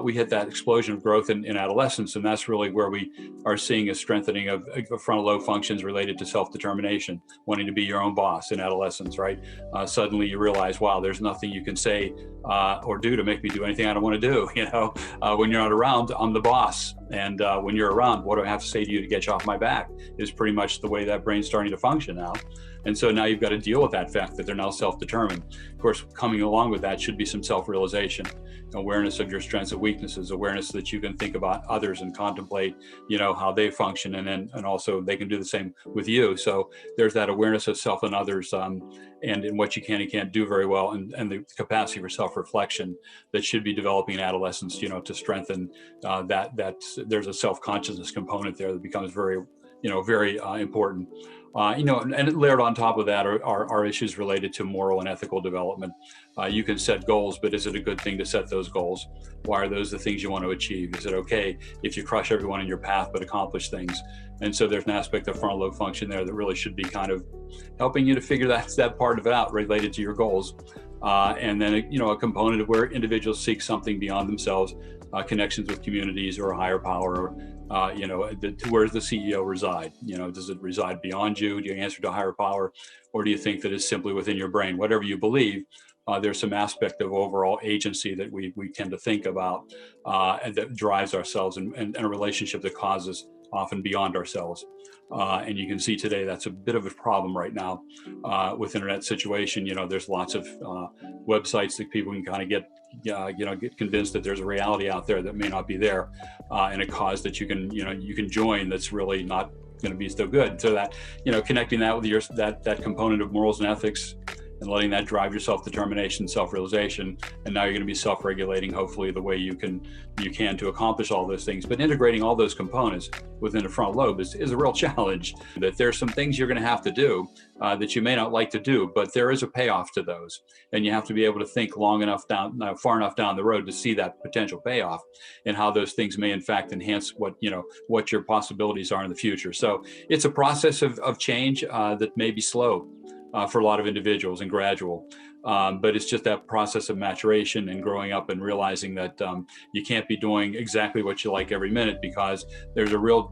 we hit that explosion of growth in adolescence, and that's really where we are seeing a strengthening of frontal lobe functions related to self-determination, wanting to be your own boss in adolescence, right? Suddenly you realize, wow, there's nothing you can say or do to make me do anything I don't want to do. When you're not around, I'm the boss. And when you're around, what do I have to say to you to get you off my back is pretty much the way that brain's starting to function now. And so now you've got to deal with that fact that they're now self-determined. Of course, coming along with that should be some self-realization, awareness of your strengths and weaknesses, awareness that you can think about others and contemplate, how they function, and also they can do the same with you. So there's that awareness of self and others, and in what you can and can't do very well, and the capacity for self-reflection that should be developing in adolescence, to strengthen that there's a self-consciousness component there that becomes very important. And layered on top of that are issues related to moral and ethical development. You can set goals, but is it a good thing to set those goals? Why are those the things you want to achieve? Is it okay if you crush everyone in your path but accomplish things? And so there's an aspect of frontal lobe function there that really should be kind of helping you to figure that part of it out related to your goals. And then, a component of where individuals seek something beyond themselves, connections with communities or a higher power, where does the CEO reside? Does it reside beyond you? Do you answer to a higher power? Or do you think that it's simply within your brain? Whatever you believe, there's some aspect of overall agency that we tend to think about and that drives ourselves and a relationship that causes often beyond ourselves. And you can see today that's a bit of a problem right now with internet situation. There's lots of websites that people can kind of get convinced that there's a reality out there that may not be there, and a cause that you can join that's really not going to be so good. So that connecting that with that component of morals and ethics, and letting that drive your self-determination, self-realization, and now you're going to be self-regulating, hopefully, the way you can to accomplish all those things. But integrating all those components within the frontal lobe is a real challenge. That there's some things you're going to have to do that you may not like to do, but there is a payoff to those, and you have to be able to think far enough down the road to see that potential payoff, and how those things may in fact enhance what your possibilities are in the future. So it's a process of change that may be slow for a lot of individuals and gradual. But it's just that process of maturation and growing up and realizing that you can't be doing exactly what you like every minute, because there's a real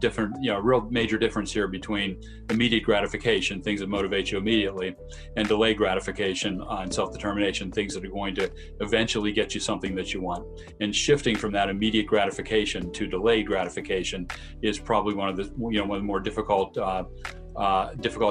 major difference here between immediate gratification, things that motivate you immediately, and delayed gratification and self-determination, things that are going to eventually get you something that you want. And shifting from that immediate gratification to delayed gratification is probably one of the more difficult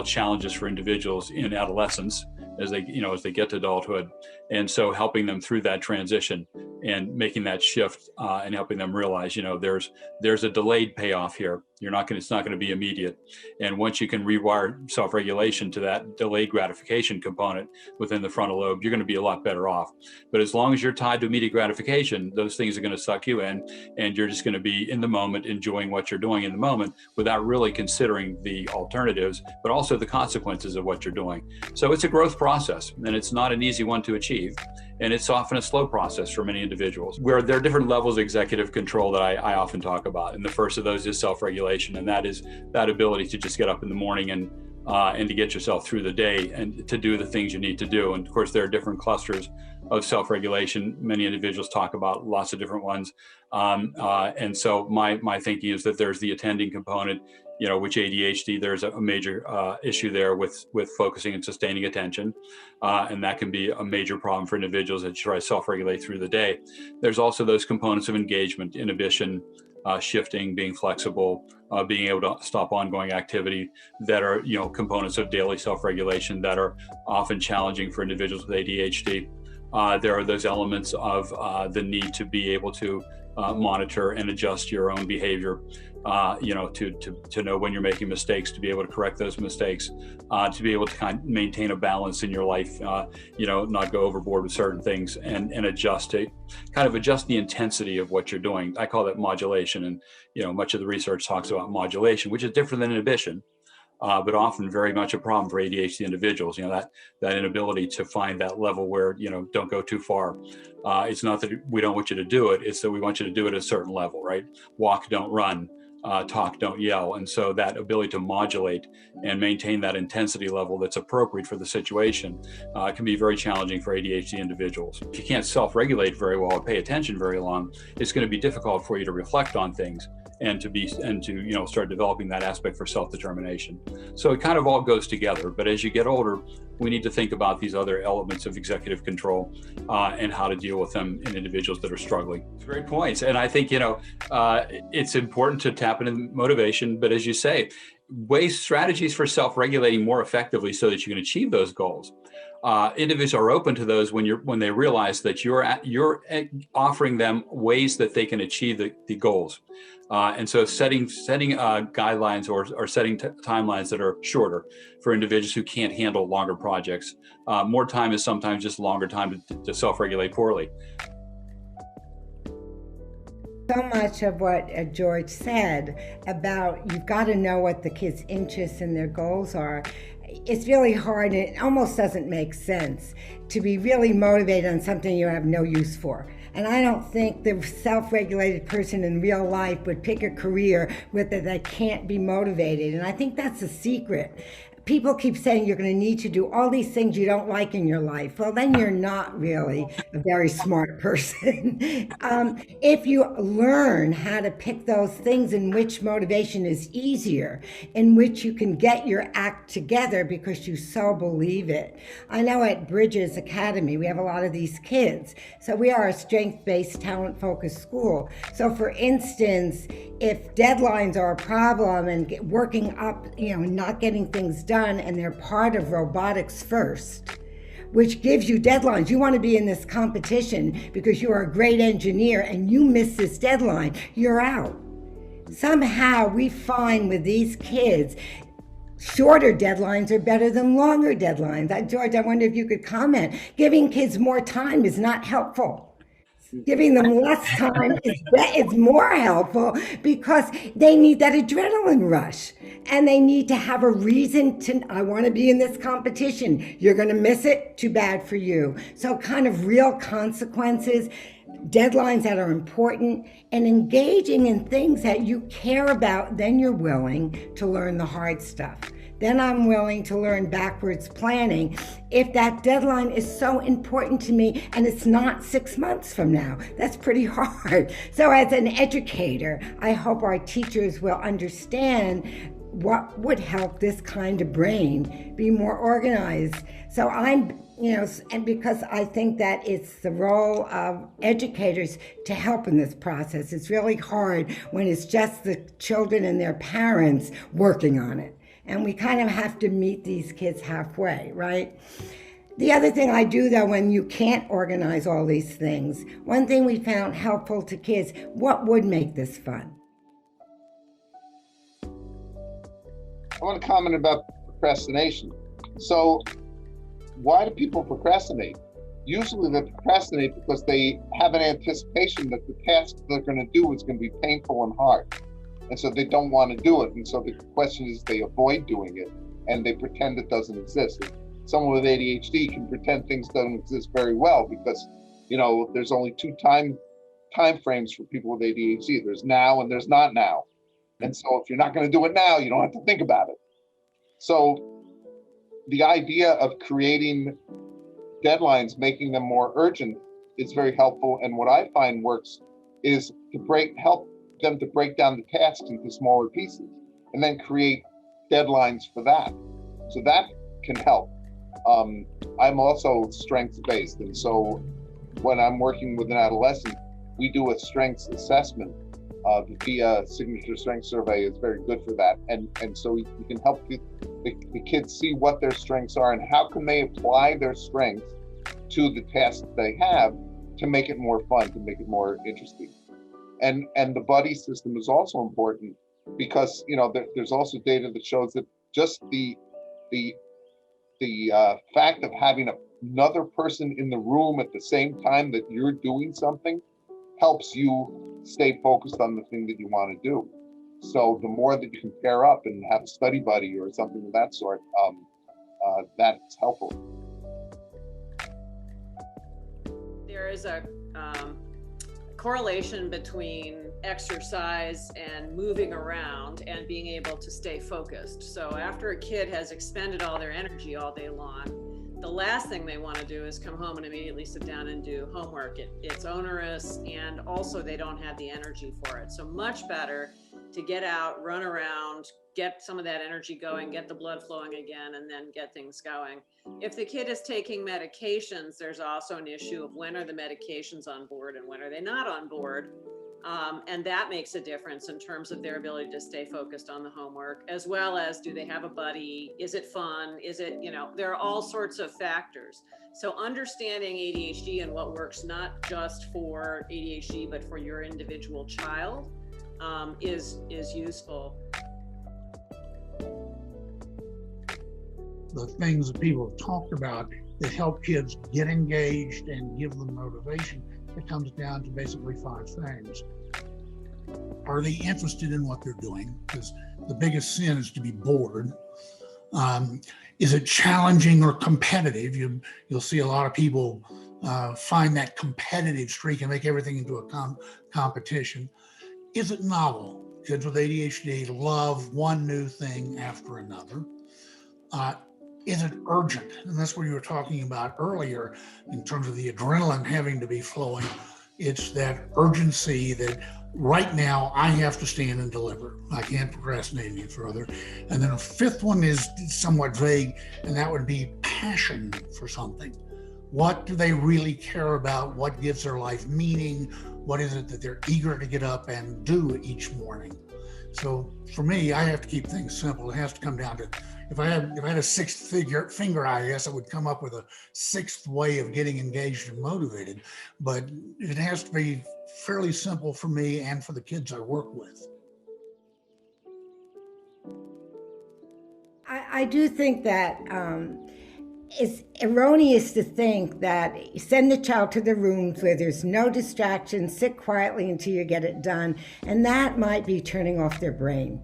challenges for individuals in adolescence as they get to adulthood. And so helping them through that transition and making that shift and helping them realize, there's a delayed payoff here. It's not going to be immediate. And once you can rewire self-regulation to that delayed gratification component within the frontal lobe, you're going to be a lot better off. But as long as you're tied to immediate gratification, those things are going to suck you in, and you're just going to be in the moment, enjoying what you're doing in the moment without really considering the alternatives, but also the consequences of what you're doing. So it's a growth process, and it's not an easy one to achieve. And it's often a slow process for many individuals, where there are different levels of executive control that I often talk about. And the first of those is self-regulation. And that is that ability to just get up in the morning and to get yourself through the day and to do the things you need to do. And of course, there are different clusters of self-regulation. Many individuals talk about lots of different ones. And so my thinking is that there's the attending component, which ADHD, there's a major issue there with focusing and sustaining attention. And that can be a major problem for individuals that try to self-regulate through the day. There's also those components of engagement, inhibition, shifting, being flexible, being able to stop ongoing activity that are, components of daily self-regulation that are often challenging for individuals with ADHD. There are those elements of the need to be able to monitor and adjust your own behavior, to know when you're making mistakes, to be able to correct those mistakes, to be able to kind of maintain a balance in your life, not go overboard with certain things, and adjust the intensity of what you're doing. I call that modulation. And, much of the research talks about modulation, which is different than inhibition. But often very much a problem for ADHD individuals, that inability to find that level where, don't go too far. It's not that we don't want you to do it, it's that we want you to do it at a certain level, right? Walk, don't run. talk, don't yell. And so that ability to modulate and maintain that intensity level that's appropriate for the situation can be very challenging for ADHD individuals. If you can't self-regulate very well or pay attention very long, it's going to be difficult for you to reflect on things and to start developing that aspect for self-determination. So it kind of all goes together. But as you get older, we need to think about these other elements of executive control and how to deal with them in individuals that are struggling. Great points. And I think, it's important to tap into motivation, but as you say, strategies for self-regulating more effectively so that you can achieve those goals. Individuals are open to those when they realize that you're offering them ways that they can achieve the goals. And so setting guidelines or setting timelines that are shorter for individuals who can't handle longer projects. More time is sometimes just longer time to self-regulate poorly. So much of what George said about you've got to know what the kids' interests and their goals are. It's really hard, and it almost doesn't make sense to be really motivated on something you have no use for. And I don't think the self-regulated person in real life would pick a career with it that can't be motivated. And I think that's the secret. People keep saying you're going to need to do all these things you don't like in your life. Well, then you're not really a very smart person. If you learn how to pick those things in which motivation is easier, in which you can get your act together because you so believe it. I know at Bridges Academy, we have a lot of these kids. So we are a strength-based, talent-focused school. So for instance, if deadlines are a problem and working up, not getting things done, and they're part of robotics first, which gives you deadlines. You want to be in this competition because you are a great engineer and you miss this deadline, you're out. Somehow we find with these kids, shorter deadlines are better than longer deadlines. George, I wonder if you could comment. Giving kids more time is not helpful. Giving them less time is more helpful because they need that adrenaline rush and they need to have a reason I want to be in this competition. You're going to miss it, too bad for you. So kind of real consequences, deadlines that are important, and engaging in things that you care about, then you're willing to learn the hard stuff. Then I'm willing to learn backwards planning if that deadline is so important to me and it's not 6 months from now. That's pretty hard. So as an educator, I hope our teachers will understand what would help this kind of brain be more organized. So and because I think that it's the role of educators to help in this process. It's really hard when it's just the children and their parents working on it. And we kind of have to meet these kids halfway, right? The other thing I do, though, when you can't organize all these things, one thing we found helpful to kids, what would make this fun? I want to comment about procrastination. So why do people procrastinate? Usually they procrastinate because they have an anticipation that the task they're going to do is going to be painful and hard. And so they don't want to do it. And so the question is they avoid doing it and they pretend it doesn't exist. Someone with ADHD can pretend things don't exist very well because, there's only two time frames for people with ADHD. There's now and there's not now. And so if you're not going to do it now, you don't have to think about it. So the idea of creating deadlines, making them more urgent is very helpful. And what I find works is to help them to break down the tasks into smaller pieces and then create deadlines for that. So that can help. I'm also strengths-based. And so when I'm working with an adolescent, we do a strengths assessment. The VIA signature strength survey is very good for that. And so you can help the kids see what their strengths are and how can they apply their strengths to the tasks they have to make it more fun, to make it more interesting. And the buddy system is also important because there's also data that shows that just the fact of having another person in the room at the same time that you're doing something helps you stay focused on the thing that you want to do. So the more that you can pair up and have a study buddy or something of that sort, that's helpful. There is a correlation between exercise and moving around and being able to stay focused. So after a kid has expended all their energy all day long, the last thing they want to do is come home and immediately sit down and do homework. It's onerous, and also they don't have the energy for it. So much better to get out, run around, get some of that energy going, get the blood flowing again, and then get things going. If the kid is taking medications, there's also an issue of when are the medications on board and when are they not on board. And that makes a difference in terms of their ability to stay focused on the homework, as well as, do they have a buddy? Is it fun? Is it, there are all sorts of factors. So understanding ADHD and what works not just for ADHD, but for your individual child is useful. The things that people have talked about that help kids get engaged and give them motivation, it comes down to basically 5 things. Are they interested in what they're doing? Because the biggest sin is to be bored. Is it challenging or competitive? You'll see a lot of people find that competitive streak and make everything into a competition. Is it novel? Kids with ADHD love one new thing after another. Is it urgent? And that's what you were talking about earlier in terms of the adrenaline having to be flowing. It's that urgency that right now I have to stand and deliver. I can't procrastinate any further. And then a 5th one is somewhat vague, and that would be passion for something. What do they really care about? What gives their life meaning? What is it that they're eager to get up and do each morning? So for me, I have to keep things simple. It has to come down to, if I had a 6th finger, I guess I would come up with a 6th way of getting engaged and motivated. But it has to be fairly simple for me and for the kids I work with. I do think that it's erroneous to think that send the child to the rooms where there's no distractions, sit quietly until you get it done, and that might be turning off their brain.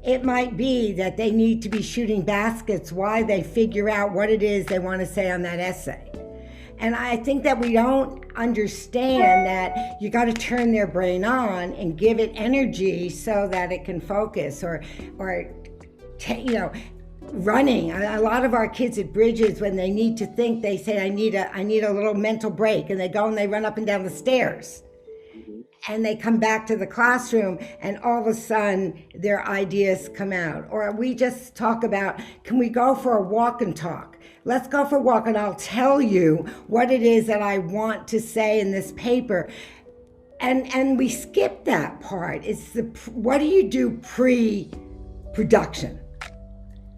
It might be that they need to be shooting baskets while they figure out what it is they want to say on that essay. And I think that we don't understand that you got to turn their brain on and give it energy so that it can focus, or running. A lot of our kids at Bridges, when they need to think, they say, I need a little mental break, and they go and they run up and down the stairs. And they come back to the classroom, and all of a sudden their ideas come out. Or we just talk about, can we go for a walk and talk? Let's go for a walk and I'll tell you what it is that I want to say in this paper. And we skip that part. It's what do you do pre-production?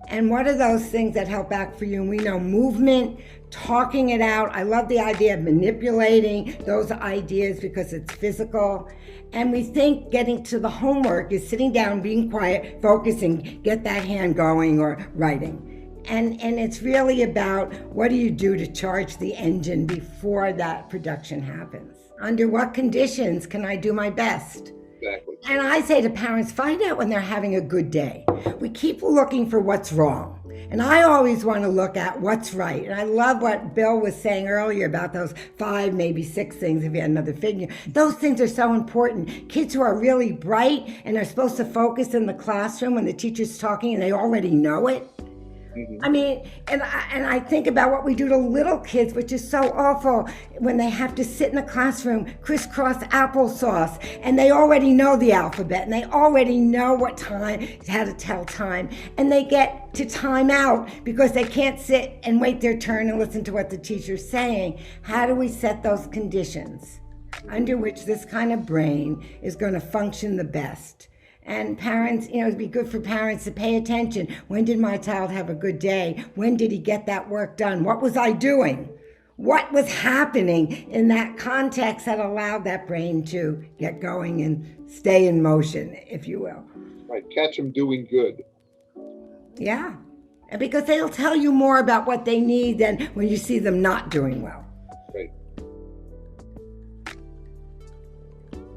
And what are those things that help back for you? And we know movement, talking it out. I love the idea of manipulating those ideas because it's physical. And we think getting to the homework is sitting down, being quiet, focusing, get that hand going, or writing. And it's really about, what do you do to charge the engine before that production happens? Under what conditions can I do my best? Exactly. And I say to parents, find out when they're having a good day. We keep looking for what's wrong. And I always want to look at what's right. And I love what Bill was saying earlier about those 5, maybe 6 things if you had another figure. Those things are so important. Kids who are really bright and are supposed to focus in the classroom when the teacher's talking and they already know it. I mean, and I think about what we do to little kids, which is so awful, when they have to sit in the classroom, crisscross applesauce, and they already know the alphabet, and they already know what time, how to tell time, and they get to time out because they can't sit and wait their turn and listen to what the teacher's saying. How do we set those conditions under which this kind of brain is going to function the best? And parents, it'd be good for parents to pay attention. When did my child have a good day? When did he get that work done? What was I doing? What was happening in that context that allowed that brain to get going and stay in motion, if you will? Right, catch them doing good. Yeah, and because they'll tell you more about what they need than when you see them not doing well. Right.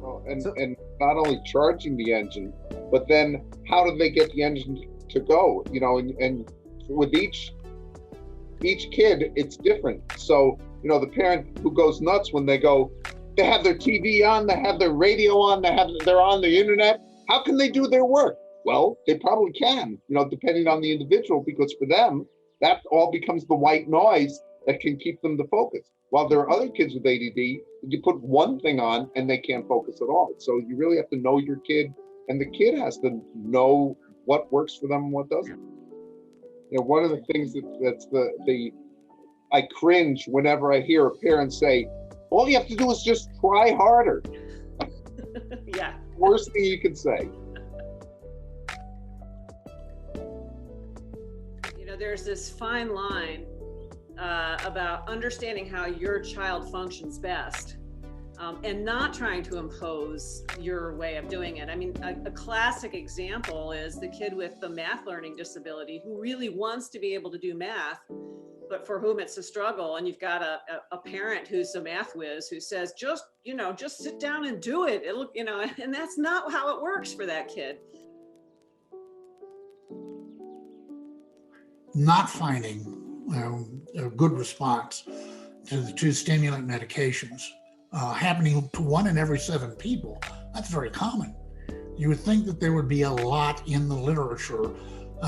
Well, and not only charging the engine, but then how do they get the engine to go? And with each kid, it's different. So, the parent who goes nuts when they go, They have their TV on, they have their radio on, they're on the internet. How can they do their work? Well, they probably can, depending on the individual, because for them, that all becomes the white noise that can keep them to focus. While there are other kids with ADD, you put one thing on and they can't focus at all. So you really have to know your kid, and the kid has to know what works for them and what doesn't. One of the things that's I cringe whenever I hear a parent say, all you have to do is just try harder. Yeah. Worst thing you can say. There's this fine line about understanding how your child functions best, and not trying to impose your way of doing it. I mean, a classic example is the kid with the math learning disability who really wants to be able to do math, but for whom it's a struggle. And you've got a parent who's a math whiz who says, just sit down and do it. And that's not how it works for that kid. Not finding a good response to the two stimulant medications, happening to 1 in every 7 people, that's very common. You would think that there would be a lot in the literature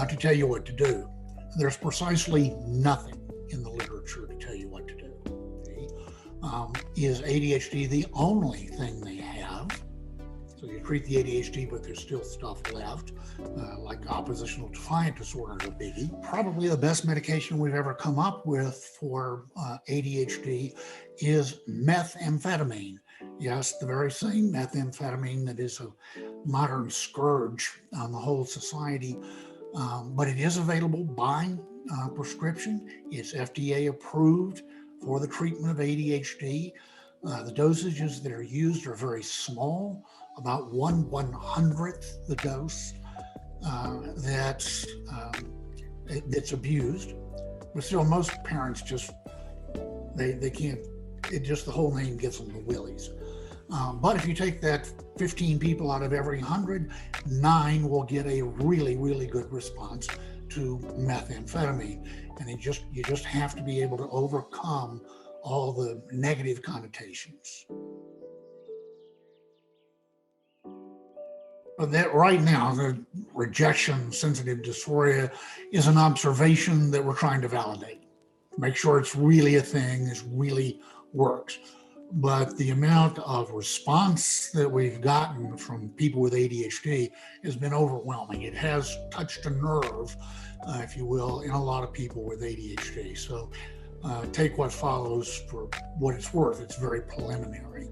to tell you what to do. There's precisely nothing in the literature to tell you what to do. Okay? Is ADHD the only thing they have? So you treat the ADHD, but there's still stuff left, like oppositional defiant disorder is a biggie. Probably the best medication we've ever come up with for ADHD is methamphetamine. Yes, the very same methamphetamine that is a modern scourge on the whole society, but it is available by prescription. It's FDA approved for the treatment of ADHD. The dosages that are used are very small, about 1/100th the dose that's abused. But still, most parents they can't, the whole name gives them the willies. But if you take that 15 people out of every 100, 9 will get a really, really good response to methamphetamine. And you just have to be able to overcome all the negative connotations. But that right now, the rejection sensitive dysphoria is an observation that we're trying to validate. Make sure it's really a thing, this really works. But the amount of response that we've gotten from people with ADHD has been overwhelming. It has touched a nerve, if you will, in a lot of people with ADHD. So take what follows for what it's worth. It's very preliminary.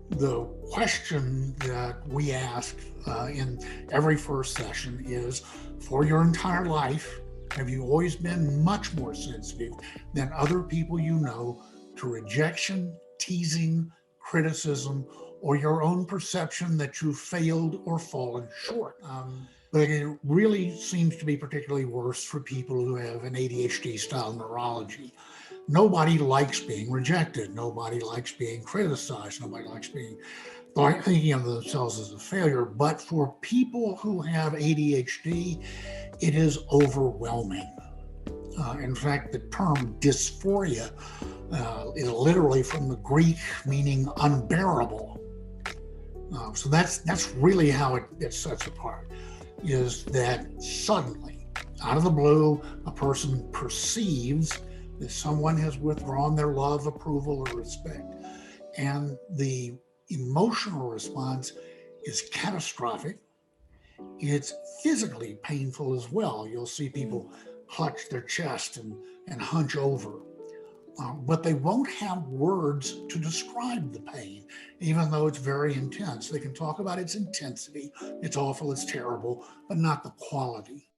The question that we ask in every first session is, for your entire life, have you always been much more sensitive than other people you know to rejection, teasing, criticism, or your own perception that you failed or fallen short? But it really seems to be particularly worse for people who have an ADHD style neurology. Nobody likes being rejected. Nobody likes being criticized. Nobody likes thinking of themselves as a failure. But for people who have ADHD, it is overwhelming. In fact, the term dysphoria is literally from the Greek meaning unbearable. So that's really how it sets apart, is that suddenly, out of the blue, a person perceives that someone has withdrawn their love, approval, or respect. And the emotional response is catastrophic. It's physically painful as well. You'll see people clutch their chest and hunch over. But they won't have words to describe the pain, even though it's very intense. They can talk about its intensity. It's awful, it's terrible, but not the quality.